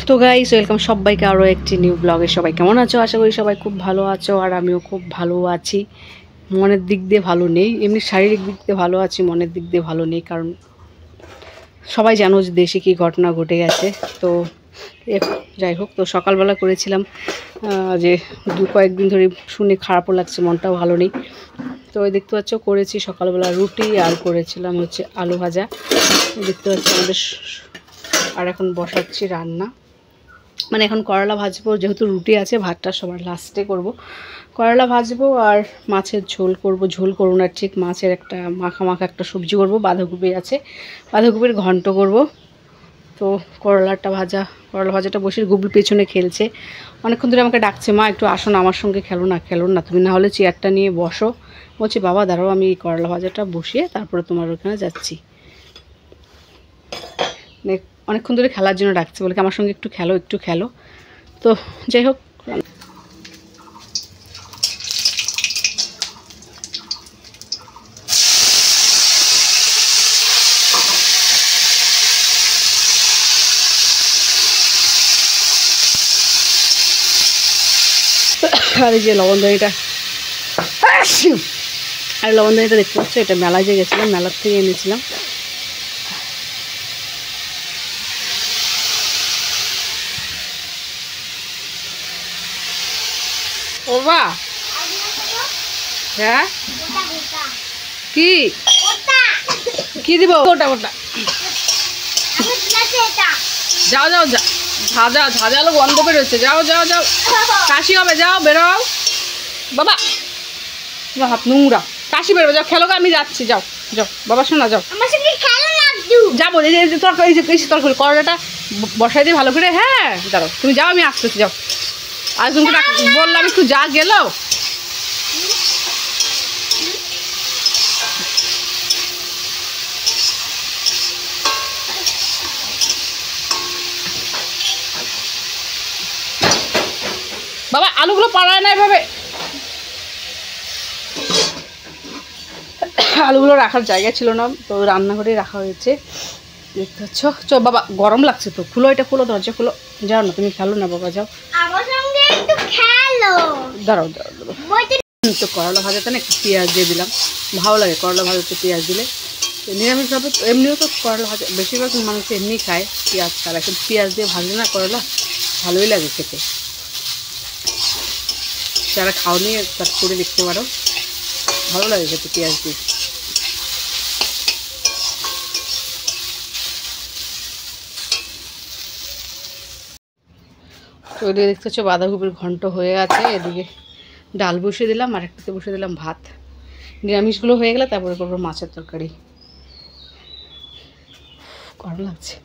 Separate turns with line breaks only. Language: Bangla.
তো গাইস ওয়েলকাম সবাইকে আরও একটি নিউ ব্লগে। সবাই কেমন আছো? আশা করি সবাই খুব ভালো আছো, আর আমিও খুব ভালো আছি। মনের দিক দিয়ে ভালো নেই, এমনি শারীরিক দিক দিয়ে ভালো আছি, মনের দিক দিয়ে ভালো নেই। কারণ সবাই জানো যে দেশে কী ঘটনা ঘটে গেছে। তো যাই হোক, তো সকালবেলা করেছিলাম যে কয়েকদিন ধরে শুনে খারাপও লাগছে, মনটাও ভালো নেই। তো ওই দেখতে পাচ্ছ করেছি সকালবেলা রুটি, আর করেছিলাম হচ্ছে আলু ভাজা। দেখতে পাচ্ছ আমাদের, আর এখন বসাচ্ছি রান্না। মানে এখন করলা ভাজবো, যেহেতু রুটি আছে, ভাতটা সবার লাস্টে করব। করলা ভাজবো আর মাছের ঝোল করব। ঝোল করব না ঠিক, মাছের একটা মাখা মাখা একটা সবজি করব। বাঁধাকপি আছে, বাঁধাকপির ঘন্ট করব। তো করলা ভাজাটা বসে গুবলু পেছনে খেলছে। অনেকক্ষণ ধরে আমাকে ডাকছে, মা একটু আসো না, আমার সঙ্গে খেলো না, তুমি না হলে চেয়ারটা নিয়ে বসো। বলছি বাবা দাঁড়াও, আমি এই করলা ভাজাটা বসিয়ে তারপরে তোমার ওখানে যাচ্ছি। অনেকক্ষণ ধরে খেলার জন্য ডাকছে, বলে আমার সঙ্গে একটু খেলো। তো যাই হোক, আর এই যে লবণদানিটা দেখতে পাচ্ছ, এটা মেলায় যে গেছিলাম, মেলার থেকে এনেছিলাম। ও বা হ্যাঁ, কি দিব? ওটা যাও ঝাঁঝালো গন্ধ বেরোচ্ছে। যাও কাশি হবে, যাও বেরো বাবা, হাত নোংরা, কাশি বেরোবে। যাও খেলো, আমি যাচ্ছি। যাও বাবা, শোনা যাও, যাবো। এই যে তরকারি করলাটা বসাই দিয়ে ভালো করে। হ্যাঁ দাঁড়াও, তুমি যাও, আমি আসতেছি। যাও, আর তুমি বললাম একটু যা গেল। বাবা আলুগুলো পাড়ায় না এভাবে, আলুগুলো রাখার জায়গা ছিল না, তো রান্নাঘরেই রাখা হয়েছে। দেখতে পাচ্ছ। বাবা গরম লাগছে তো, খুলো, এটা খুলো, দরজা খুলো। যাও না, তুমি খেলো না বাবা, যাও। দাঁড়াও। তো করলা ভাজাটা না একটু পেঁয়াজ দিয়ে দিলাম, ভালো লাগে করলা ভাজাতে পেঁয়াজ দিলে। নিরামিষভাবে এমনিও তো করলা ভাজা বেশিরভাগ মানুষ এমনি খায় পেঁয়াজ ছাড়া, কিন্তু পেঁয়াজ দিয়ে ভাজলে না করলা ভালোই লাগে খেতে। যারা খাওনি তার করে দেখতে পারো, ভালো লাগে খেতে পেঁয়াজ দিয়ে। তো এদিকে দেখতে পাচ্ছ বাঁধাকপির ঘন্ট হয়ে আছে, এদিকে ডাল বসিয়ে দিলাম, আর একটাতে বসিয়ে দিলাম ভাত। নিরামিষগুলো হয়ে গেলে তারপরে করবো মাছের তরকারি। গরম লাগছে।